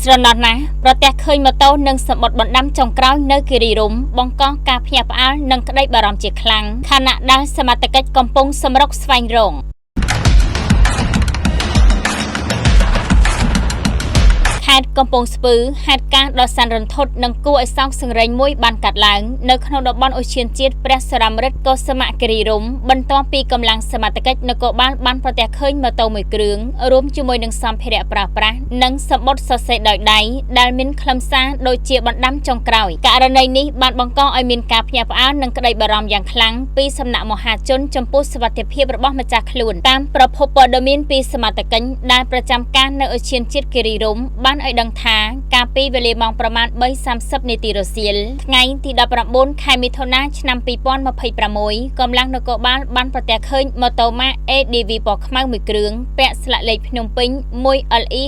ស្រណោះណាប្រទះឃើញម៉ូតូនិងសម្បត្តិបណ្ដាំចុងក្រោយនៅគិរីរម្យបង្កការភ្ញាក់ផ្អើលនិងក្តីបារម្ភជាខ្លាំងខណៈដែលសមត្ថកិច្ចកំពុងសម្រុកស្វែងរកខេត្តកំពង់ស្ពឺហេតុការណ៍ដ៏សែនរន្ធត់និងគួរឲ្យសោកសង្រេងមួយបានកាត់ឡើងនៅក្នុងតំបន់ឧទ្យានជាតិព្រះសរាមរិទ្ធកុសុមគិរីរម្យបន្ទាប់ពីកម្លាំងសមត្ថកិច្ចនគរបាលបានប្រទះឃើញម៉ូតូមួយគ្រឿងរួមជាមួយនឹងសម្ភារៈប្រើប្រាស់និងសម្បត្តិសរសេរដោយដៃដែលមានខ្លឹមសារដូចជាបណ្ដាំចុងក្រោយករណីនេះបានបង្កឲ្យមានការភ្ញាក់ផ្អើលនិងក្តីបារម្ភយ៉ាងខ្លាំងពីសំណាក់មហាជនចំពោះសុវត្ថិភាពរបស់ម្ចាស់ខ្លួនតាមប្រភពព័ត៌មានពីសមត្ថកិច្ចដែលប្រចាំការនៅឧទ្យានជាតិគិរីរម្យបានឲ្យដឹងថាកាលពីវេលាម៉ោងប្រមាណ 3:30 នាទីរសៀលថ្ងៃទី 19 ខែមិថុនាឆ្នាំ 2026 កម្លាំងនគរបាលបានប្រទះឃើញម៉ូតូម៉ាក ADV ពណ៌ខ្មៅមួយគ្រឿងពាក់ស្លាកលេខភ្នំពេញ 1LE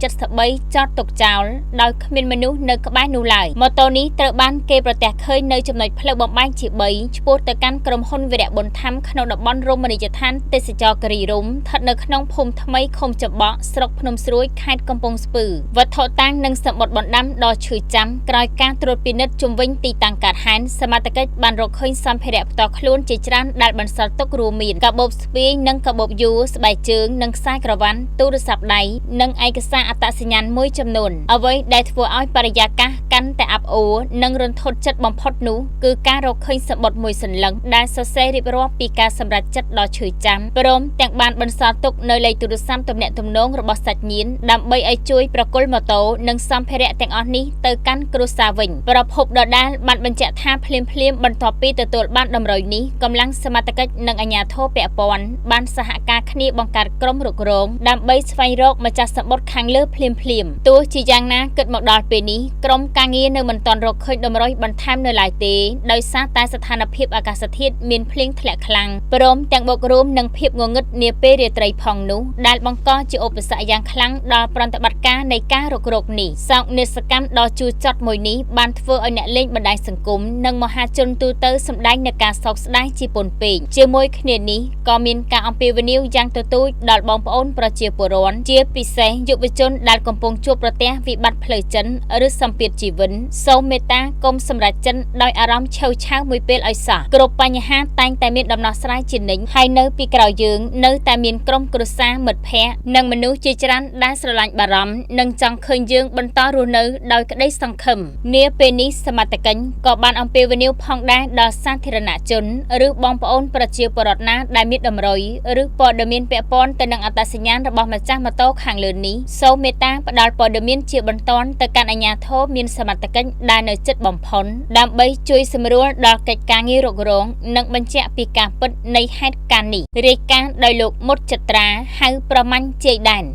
9373 ចតទុកចោលដោយគ្មានមនុស្សនៅក្បែរនោះឡើយម៉ូតូនេះត្រូវបានគេប្រទះឃើញនៅចំណុចផ្លូវបំបែកជា 3 ឆ្ពោះទៅកាន់ក្រុមហ៊ុនវីរៈប៊ុនថាំក្នុងតំបន់រមណីយដ្ឋានទេសចរគិរីរម្យស្ថិតនៅក្នុងភូមិថ្មីឃុំចំបក់ស្រុកភ្នំស្រួយខេត្តកំពង់ស្ពឺវត្ថុតាំងនិងសម្បត្តិបណ្ដាំដ៏ឈឺចាំក្រោយការត្រួតពិនិត្យជុំវិញទីតាំងកើតហេតុសមត្ថកិច្ចបានរកឃើញសម្ភារៈផ្ទាល់ខ្លួនជាច្រើនដែលបន្សល់ទុករួមមានកាបូបស្ពាយនិងកាបូបយួរស្បែកជើងនិងខ្សែក្រវ៉ាន់ទូរស័ព្ទដៃនិងឯកសារអត្តសញ្ញាណមួយចំនួនអ្វីដែលធ្វើឲ្យបរិយាកាសកាន់តែអាប់អួរនិងរន្ធត់ចិត្តបំផុតនោះគឺការរកឃើញសម្បត្តិមួយសន្លឹងដែលសរសេររៀបរាប់ពីការសម្រេចចិត្តដ៏ឈឺចាំព្រមទាំងបានបន្សល់ទុកនៅលេខទូរស័ព្ទទំនាក់ទំនងរបស់សាច់ញាតិដើម្បីឲ្យជួយប្រគល់ម៉ូតូនិងសម្ភារៈទាំងអស់នេះទៅកាន់គ្រួសារវិញប្រភពដដែលបានបញ្ជាក់ថាភ្លាមបន្ទាប់ពីទទួលបានតម្រុយនេះកម្លាំងសមត្ថកិច្ចនិងអាជ្ញាធរពាក់ព័ន្ធបានសហការគ្នាបង្កើតក្រុមរុករងដើម្បីស្វែងរកម្ចាស់សម្បត្តិខាងលើភ្លាមទោះជាយ៉ាងណាគិតមកដល់ពេលនេះក្រុមការងារនៅមិនទាន់រកឃើញតម្រុយបន្ថែមនៅឡើយទេដោយសារតែស្ថានភាពអាកាសធាតុមានភ្លៀងធ្លាក់ខ្លាំងព្រមទាំងបូករួមនឹងភាពងងឹតនាពេលរាត្រីផងនោះដែលបង្កជាឧបសគ្គយ៉ាងខ្លាំងដល់ប្រតិបត្តិការនៃការរុករកនេះសោកនាដកម្មដ៏ជូរចត់មួយនេះបានធ្វើឲ្យអ្នកលេងបណ្ដាញសង្គមនិងមហាជនទូទៅសម្ដែងនូវការសោកស្ដាយជាពន់ពេកជាមួយគ្នានេះក៏មានការអំពាវនាវយ៉ាងទទូចដល់បងប្អូនប្រជាពលរដ្ឋជាពិសេសយុវជនដែលកំពុងជួបប្រទះវិបត្តិផ្លូវចិត្តឬសម្ពាធជីវិតសូមមេត្តាកុំសម្រេចចិត្តដោយអារម្មណ៍ឆេវឆាវមួយពេលឲ្យសោះគ្រប់បញ្ហាតែងតែមានដំណោះស្រាយជានិច្ចហើយនៅពីក្រោយយើងនៅតែមានក្រុមគ្រួសារមិត្តភ័ក្តិនិងមនុស្សជាច្រើនដែលស្រឡាញ់បារម្ភនិងចង់ឃើញយើងបន្តរស់នៅដោយក្តីសង្ឃឹមនាពេលនេះសមត្ថកិច្ចក៏បានអំពាវនាវផងដែរដល់សាធារណជនឬបងប្អូនប្រជាពលរដ្ឋណាដែលមានតម្រុយឬព័ត៌មានពាក់ព័ន្ធទៅនឹងអត្តសញ្ញាណរបស់ម្ចាស់ម៉ូតូខាងលើនេះសូមមេត្តាផ្ដល់ព័ត៌មានជាបន្ទាន់ទៅកាន់អាជ្ញាធរមានសមត្ថកិច្ចដែលនៅជិតបំផុតដើម្បីជួយសម្រួលដល់កិច្ចការងាររុករងនិងបញ្ជាក់ពីការពិតនៃហេតុការណ៍នេះរាយការណ៍ដោយលោកមុតចត្រាហៅប្រមាញ់ជ័យដែន